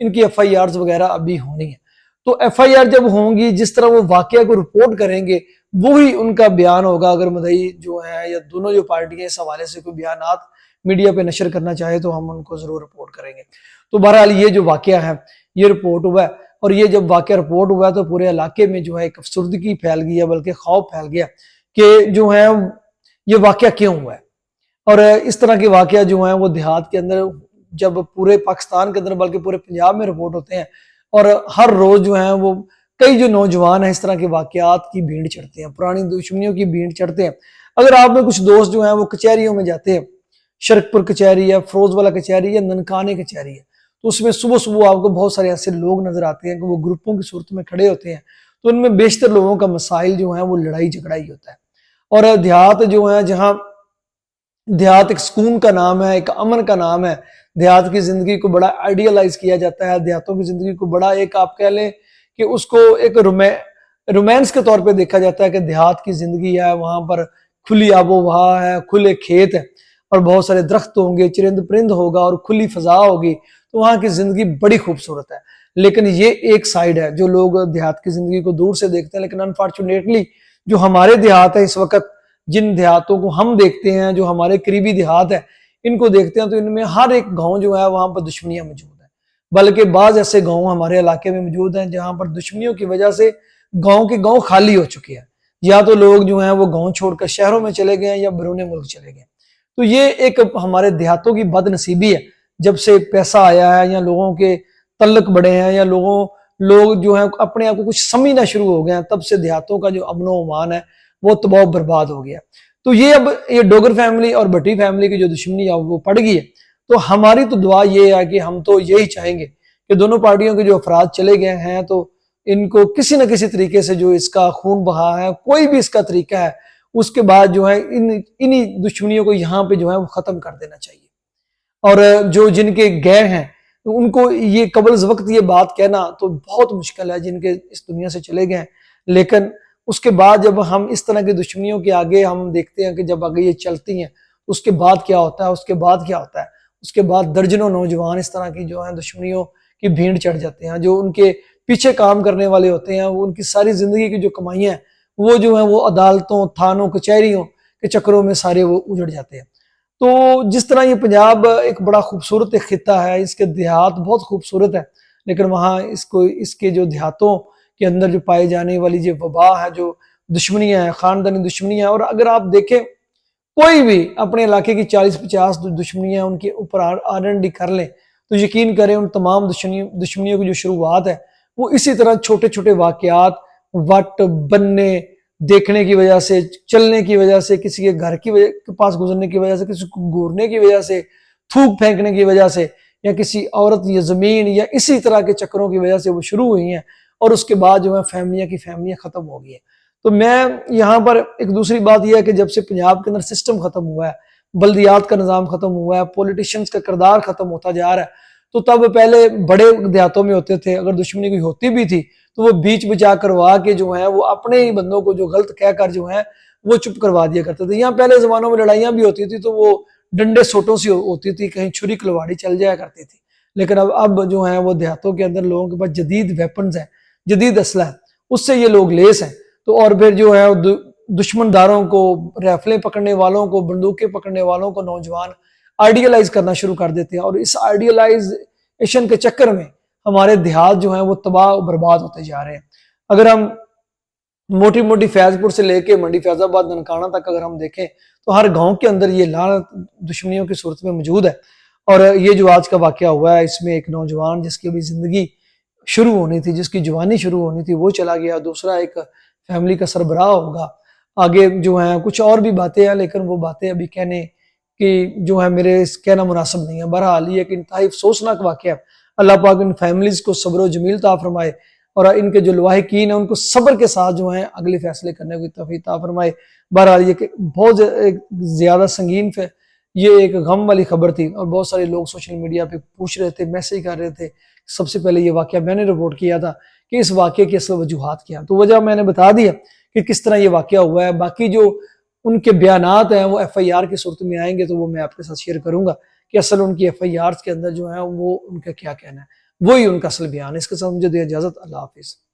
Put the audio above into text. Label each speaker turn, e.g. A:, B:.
A: ان کی ایف آئی آرز وغیرہ ابھی ہونی ہے. تو ایف آئی آر جب ہوں گی، جس طرح وہ واقعہ کو رپورٹ کریں گے وہی ان کا بیان ہوگا. اگر مدعی جو ہیں یا دونوں جو پارٹیاں اس حوالے سے کوئی بیانات میڈیا پہ نشر کرنا چاہے تو ہم ان کو ضرور رپورٹ کریں گے. تو بہرحال یہ جو واقعہ ہے یہ رپورٹ ہوا ہے، اور یہ جب واقعہ رپورٹ ہوا ہے تو پورے علاقے میں جو ہے ایک افسردگی پھیل گئی ہے، بلکہ خوف پھیل گیا کہ جو ہے یہ واقعہ کیوں ہوا ہے. اور اس طرح کے واقعہ جو ہیں وہ دیہات کے اندر جب پورے پاکستان کے اندر بلکہ پورے پنجاب میں رپورٹ ہوتے ہیں، اور ہر روز جو ہیں وہ کئی جو نوجوان ہیں اس طرح کے واقعات کی بھیڑ چڑھتے ہیں، پرانی دشمنیوں کی بھیڑ چڑھتے ہیں. اگر آپ میں کچھ دوست جو ہیں وہ کچہریوں میں جاتے ہیں، شرک پور کچہری ہے، فروز والا کچہری ہے، ننکانے کچہری ہے، تو اس میں صبح صبح آپ کو بہت سارے ایسے لوگ نظر آتے ہیں کہ وہ گروپوں کی صورت میں کھڑے ہوتے ہیں. تو ان میں بیشتر لوگوں کا مسائل جو ہیں وہ لڑائی جھگڑا ہی ہوتا ہے. اور دیہات جو ہیں، جہاں دیہات ایک سکون کا نام ہے، ایک امن کا نام ہے، دیہات کی زندگی کو بڑا آئیڈیالائز کیا جاتا ہے، دیہاتوں کی زندگی کو بڑا ایک آپ کہہ لیں کہ اس کو ایک رومانس کے طور پہ دیکھا جاتا ہے کہ دیہات کی زندگی ہے، وہاں پر کھلی آب و ہوا ہے، کھلے کھیت ہے، اور بہت سارے درخت ہوں گے، چرند پرند ہوگا، اور کھلی فضا ہوگی، تو وہاں کی زندگی بڑی خوبصورت ہے. لیکن یہ ایک سائیڈ ہے جو لوگ دیہات کی زندگی کو دور سے دیکھتے ہیں. لیکن انفارچونیٹلی جو ہمارے دیہات ہیں اس وقت، جن دیہاتوں کو ہم دیکھتے ہیں، جو ہمارے قریبی دیہات ہیں، ان کو دیکھتے ہیں تو ان میں ہر ایک گاؤں جو ہے وہاں پر دشمنیاں موجود ہیں. بلکہ بعض ایسے گاؤں ہمارے علاقے میں موجود ہیں جہاں پر دشمنیوں کی وجہ سے گاؤں کے گاؤں خالی ہو چکے ہیں، یا تو لوگ جو ہیں وہ گاؤں چھوڑ کر شہروں میں چلے گئے ہیں یا بیرون ملک چلے گئے ہیں. تو یہ ایک ہمارے دیہاتوں کی بد نصیبی ہے. جب سے پیسہ آیا ہے یا لوگوں کے تعلق بڑھے ہیں یا لوگ جو ہیں اپنے آپ کو کچھ سمجھنا شروع ہو گئے ہیں، تب سے دیہاتوں کا جو امن و امان ہے وہ تباہ و برباد ہو گیا. تو اب یہ ڈوگر فیملی اور بٹی فیملی کی جو دشمنی ہے وہ پڑ گئی ہے. تو ہماری تو دعا یہ ہے کہ ہم تو یہی چاہیں گے کہ دونوں پارٹیوں کے جو افراد چلے گئے ہیں تو ان کو کسی نہ کسی طریقے سے جو اس کا خون بہا ہے، کوئی بھی اس کا طریقہ ہے، اس کے بعد جو ہے انہی دشمنیوں کو یہاں پہ جو ہے وہ ختم کر دینا چاہیے. اور جو جن کے گئے ہیں ان کو یہ قبل از وقت یہ بات کہنا تو بہت مشکل ہے، جن کے اس دنیا سے چلے گئے ہیں. لیکن اس کے بعد جب ہم اس طرح کی دشمنیوں کے آگے ہم دیکھتے ہیں کہ جب آگے یہ چلتی ہیں اس کے بعد کیا ہوتا ہے، اس کے بعد کیا ہوتا ہے، اس کے بعد درجنوں نوجوان اس طرح کی جو ہیں دشمنیوں کی بھیڑ چڑھ جاتے ہیں. جو ان کے پیچھے کام کرنے والے ہوتے ہیں، وہ ان کی ساری زندگی کی جو کمائیاں ہیں وہ جو ہیں وہ عدالتوں، تھانوں، کچہریوں کے چکروں میں سارے وہ اجڑ جاتے ہیں. تو جس طرح یہ پنجاب ایک بڑا خوبصورت ایک خطہ ہے، اس کے دیہات بہت خوبصورت ہے، لیکن وہاں اس کے جو دیہاتوں کے اندر جو پائے جانے والی جو وبا ہے، جو دشمنیاں ہیں، خاندانی دشمنیاں ہیں، اور اگر آپ دیکھیں کوئی بھی اپنے علاقے کی 40-50 دشمنیاں ان کے اوپر R&D کر لیں تو یقین کریں ان تمام دشمنیوں کی جو شروعات ہے وہ اسی طرح چھوٹے چھوٹے واقعات، وٹ بننے دیکھنے کی وجہ سے، چلنے کی وجہ سے، کسی کے گھر کے پاس گزرنے کی وجہ سے، کسی کو گورنے کی وجہ سے، تھوک پھینکنے کی وجہ سے، یا کسی عورت یا زمین یا اسی طرح کے چکروں کی وجہ سے وہ شروع ہوئی ہیں، اور اس کے بعد جو ہے فیملیاں ختم ہو گئی ہیں. تو میں یہاں پر ایک دوسری بات یہ ہے کہ جب سے پنجاب کے اندر سسٹم ختم ہوا ہے، بلدیات کا نظام ختم ہوا ہے، پولیٹیشنز کا کردار ختم ہوتا جا رہا ہے، تو تب پہلے بڑے دیہاتوں میں ہوتے تھے، اگر دشمنی کوئی ہوتی بھی تھی تو وہ بیچ بچا کروا کے جو ہیں وہ اپنے ہی بندوں کو جو غلط کہہ کر جو ہیں وہ چپ کروا دیا کرتے تھے. یہاں پہلے زمانوں میں لڑائیاں بھی ہوتی تھی تو وہ ڈنڈے سوٹوں سے ہوتی تھی، کہیں چھری کلواڑی چل جایا کرتی تھی. لیکن اب جو ہیں وہ دیہاتوں کے اندر لوگوں کے پاس جدید ویپنز ہیں، جدید اسلحہ ہے، اس سے یہ لوگ لیس ہیں. تو اور پھر جو ہے دشمن داروں کو، ریفلیں پکڑنے والوں کو، بندوقیں پکڑنے والوں کو نوجوان آئیڈیالائز کرنا شروع کر دیتے ہیں، اور اس آئیڈیالائزیشن کے چکر میں ہمارے دیہات جو ہیں وہ تباہ و برباد ہوتے جا رہے ہیں. اگر ہم موٹی فیض پور سے لے کے منڈی فیض آباد ننکانہ تک اگر ہم دیکھیں تو ہر گاؤں کے اندر یہ لعنت دشمنیوں کی صورت میں موجود ہے. اور یہ جو آج کا واقعہ ہوا ہے اس میں ایک نوجوان جس کی بھی زندگی شروع ہونی تھی، جس کی جوانی شروع ہونی تھی، وہ چلا گیا. دوسرا ایک فیملی کا سربراہ ہوگا. آگے جو ہیں کچھ اور بھی باتیں ہیں، لیکن وہ باتیں ابھی کہنے کی جو ہے میرے کہنا مناسب نہیں ہے. بہرحال یہ ایک انتہائی افسوسناک واقعہ ہے. اللہ پاک ان فیملیز کو صبر و جمیل عطا فرمائے، اور ان کے جو لواحقین ہیں ان کو صبر کے ساتھ جو ہیں اگلے فیصلے کرنے کی توفیق عطا فرمائے. بہرحال یہ بہت زیادہ سنگین یہ ایک غم والی خبر تھی، اور بہت سارے لوگ سوشل میڈیا پہ پوچھ رہے تھے، میسیج کر رہے تھے. سب سے پہلے یہ واقعہ میں نے رپورٹ کیا تھا کہ اس واقعے کی اصل وجوہات کیا. تو وجہ میں نے بتا دیا کہ کس طرح یہ واقعہ ہوا ہے. باقی جو ان کے بیانات ہیں وہ ایف آئی آر کی صورت میں آئیں گے تو وہ میں آپ کے ساتھ شیئر کروں گا کہ اصل ان کی ایف آئی آرز کے اندر جو ہے وہ ان کا کیا کہنا ہے. وہی ان کا اصل بیان ہے. اس کے ساتھ مجھے دے اجازت. اللہ حافظ.